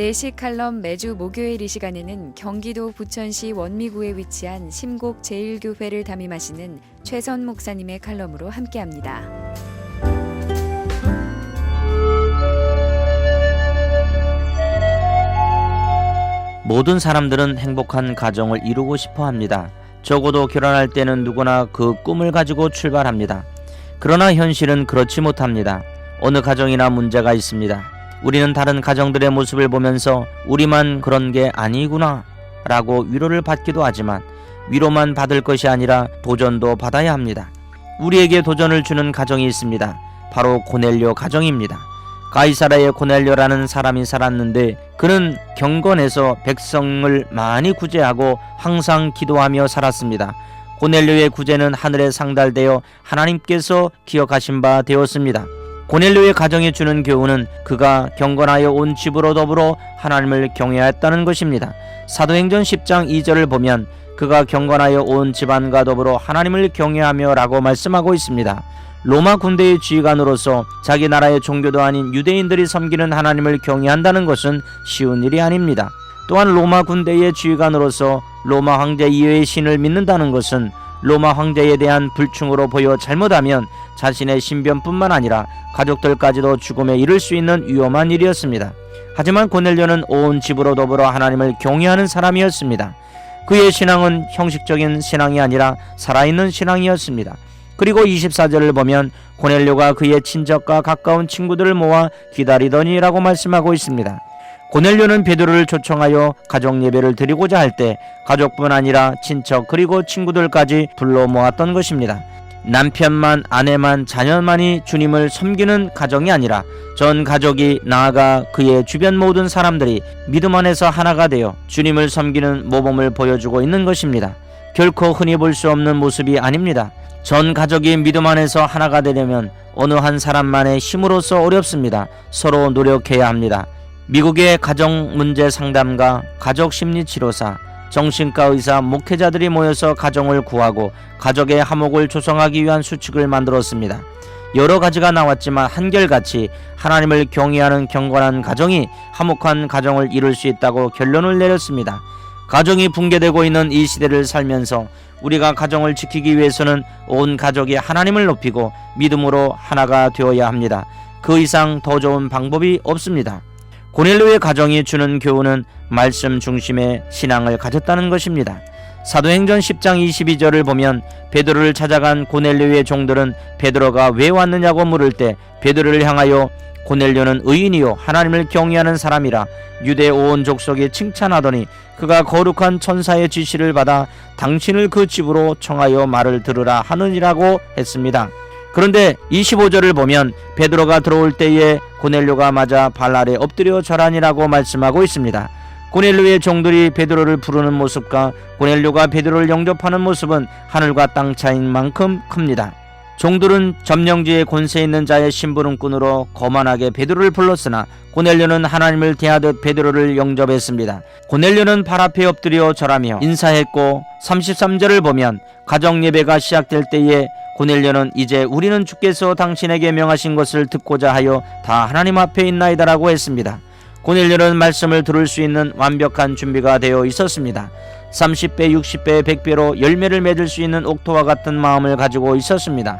내시 칼럼 매주 목요일 이 시간에는 경기도 부천시 원미구에 위치한 심곡 제1교회를 담임하시는 최선 목사님의 칼럼으로 함께합니다. 모든 사람들은 행복한 가정을 이루고 싶어 합니다. 적어도 결혼할 때는 누구나 그 꿈을 가지고 출발합니다. 그러나 현실은 그렇지 못합니다. 어느 가정이나 문제가 있습니다. 우리는 다른 가정들의 모습을 보면서 우리만 그런 게 아니구나 라고 위로를 받기도 하지만 위로만 받을 것이 아니라 도전도 받아야 합니다. 우리에게 도전을 주는 가정이 있습니다. 바로 고넬료 가정입니다. 가이사라의 고넬료라는 사람이 살았는데 그는 경건해서 백성을 많이 구제하고 항상 기도하며 살았습니다. 고넬료의 구제는 하늘에 상달되어 하나님께서 기억하신 바 되었습니다. 고넬료의 가정에 주는 교훈은 그가 경건하여 온 집으로 더불어 하나님을 경외하였다는 것입니다. 사도행전 10장 2절을 보면 그가 경건하여 온 집안과 더불어 하나님을 경외하며 라고 말씀하고 있습니다. 로마 군대의 지휘관으로서 자기 나라의 종교도 아닌 유대인들이 섬기는 하나님을 경외한다는 것은 쉬운 일이 아닙니다. 또한 로마 군대의 지휘관으로서 로마 황제 이외의 신을 믿는다는 것은 로마 황제에 대한 불충으로 보여 잘못하면 자신의 신변뿐만 아니라 가족들까지도 죽음에 이를 수 있는 위험한 일이었습니다. 하지만 고넬료는 온 집으로 더불어 하나님을 경외하는 사람이었습니다. 그의 신앙은 형식적인 신앙이 아니라 살아있는 신앙이었습니다. 그리고 24절을 보면 고넬료가 그의 친척과 가까운 친구들을 모아 기다리더니라고 말씀하고 있습니다. 고넬료는 베드로를 초청하여 가족 예배를 드리고자 할 때 가족뿐 아니라 친척 그리고 친구들까지 불러 모았던 것입니다. 남편만, 아내만, 자녀만이 주님을 섬기는 가정이 아니라 전 가족이 나아가 그의 주변 모든 사람들이 믿음 안에서 하나가 되어 주님을 섬기는 모범을 보여주고 있는 것입니다. 결코 흔히 볼 수 없는 모습이 아닙니다. 전 가족이 믿음 안에서 하나가 되려면 어느 한 사람만의 힘으로서 어렵습니다. 서로 노력해야 합니다. 미국의 가정 문제 상담가, 가족 심리 치료사, 정신과 의사, 목회자들이 모여서 가정을 구하고 가족의 화목을 조성하기 위한 수칙을 만들었습니다. 여러 가지가 나왔지만 한결같이 하나님을 경외하는 경건한 가정이 화목한 가정을 이룰 수 있다고 결론을 내렸습니다. 가정이 붕괴되고 있는 이 시대를 살면서 우리가 가정을 지키기 위해서는 온 가족이 하나님을 높이고 믿음으로 하나가 되어야 합니다. 그 이상 더 좋은 방법이 없습니다. 고넬료의 가정이 주는 교훈은 말씀 중심의 신앙을 가졌다는 것입니다. 사도행전 10장 22절을 보면 베드로를 찾아간 고넬료의 종들은 베드로가 왜 왔느냐고 물을 때 베드로를 향하여 고넬료는 의인이요 하나님을 경외하는 사람이라 유대 온 족속이 칭찬하더니 그가 거룩한 천사의 지시를 받아 당신을 그 집으로 청하여 말을 들으라 하느니라고 했습니다. 그런데 25절을 보면 베드로가 들어올 때에 고넬료가 맞아 발 아래 엎드려 절하니라고 말씀하고 있습니다. 고넬료의 종들이 베드로를 부르는 모습과 고넬료가 베드로를 영접하는 모습은 하늘과 땅 차이인 만큼 큽니다. 종들은 점령지에 권세 있는 자의 심부름꾼으로 거만하게 베드로를 불렀으나 고넬료는 하나님을 대하듯 베드로를 영접했습니다. 고넬료는 발 앞에 엎드려 절하며 인사했고 33절을 보면 가정 예배가 시작될 때에 고넬료는 이제 우리는 주께서 당신에게 명하신 것을 듣고자 하여 다 하나님 앞에 있나이다라고 했습니다. 고넬료는 말씀을 들을 수 있는 완벽한 준비가 되어 있었습니다. 30배, 60배, 100배로 열매를 맺을 수 있는 옥토와 같은 마음을 가지고 있었습니다.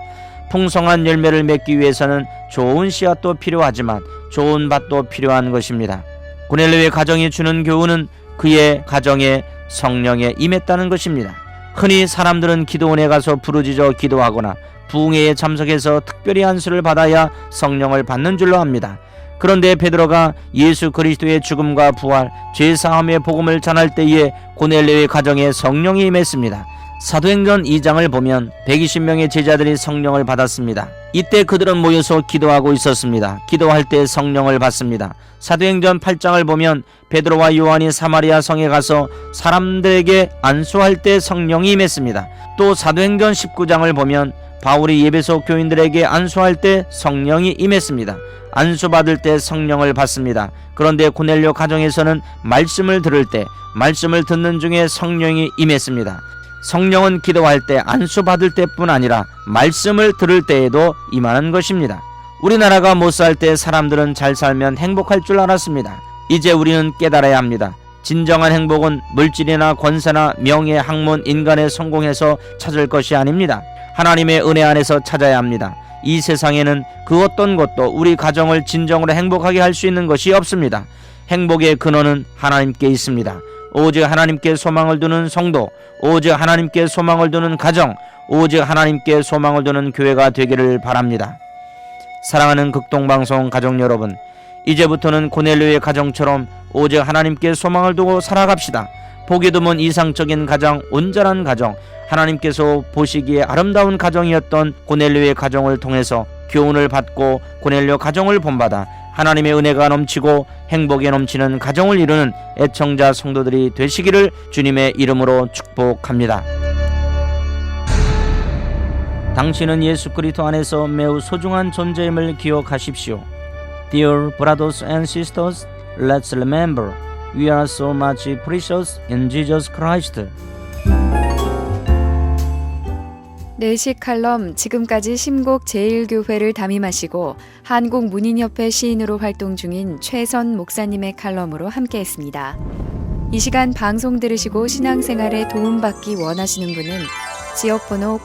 풍성한 열매를 맺기 위해서는 좋은 씨앗도 필요하지만 좋은 밭도 필요한 것입니다. 고넬료의 가정이 주는 교훈은 그의 가정에 성령에 임했다는 것입니다. 흔히 사람들은 기도원에 가서 부르짖어 기도하거나 부흥회에 참석해서 특별히 안수를 받아야 성령을 받는 줄로 압니다. 그런데 베드로가 예수 그리스도의 죽음과 부활, 죄사함의 복음을 전할 때에 고넬료의 가정에 성령이 임했습니다. 사도행전 2장을 보면 120명의 제자들이 성령을 받았습니다. 이때 그들은 모여서 기도하고 있었습니다. 기도할 때 성령을 받습니다. 사도행전 8장을 보면 베드로와 요한이 사마리아 성에 가서 사람들에게 안수할 때 성령이 임했습니다. 또 사도행전 19장을 보면 바울이 예배소 교인들에게 안수할 때 성령이 임했습니다. 안수받을 때 성령을 받습니다. 그런데 고넬료 가정에서는 말씀을 들을 때, 말씀을 듣는 중에 성령이 임했습니다. 성령은 기도할 때, 안수받을 때뿐 아니라 말씀을 들을 때에도 임하는 것입니다. 우리나라가 못 살 때 사람들은 잘 살면 행복할 줄 알았습니다. 이제 우리는 깨달아야 합니다. 진정한 행복은 물질이나 권세나 명예, 학문, 인간의 성공에서 찾을 것이 아닙니다. 하나님의 은혜 안에서 찾아야 합니다. 이 세상에는 그 어떤 것도 우리 가정을 진정으로 행복하게 할 수 있는 것이 없습니다. 행복의 근원은 하나님께 있습니다. 오직 하나님께 소망을 두는 성도, 오직 하나님께 소망을 두는 가정, 오직 하나님께 소망을 두는 교회가 되기를 바랍니다. 사랑하는 극동방송 가족 여러분, 이제부터는 고넬료의 가정처럼 오직 하나님께 소망을 두고 살아갑시다. 보기 드문 이상적인 가정, 온전한 가정, 하나님께서 보시기에 아름다운 가정이었던 고넬료의 가정을 통해서 교훈을 받고 고넬료 가정을 본받아 하나님의 은혜가 넘치고 행복에 넘치는 가정을 이루는 애청자 성도들이 되시기를 주님의 이름으로 축복합니다. 당신은 예수 그리스도 안에서 매우 소중한 존재임을 기억하십시오. Dear brothers and sisters, let's remember we are so much precious in Jesus Christ. 내식 칼럼, 지금까지 심곡 제1교회를 담임하시고 한국문인협회 시인으로 활동 중인 최선 목사님의 칼럼으로 함께했습니다. 이 시간 방송 들으시고 신앙생활에 도움받기 원하시는 분은 지역번호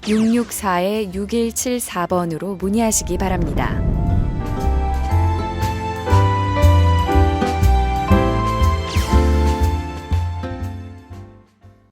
032-664-6174번으로 문의하시기 바랍니다.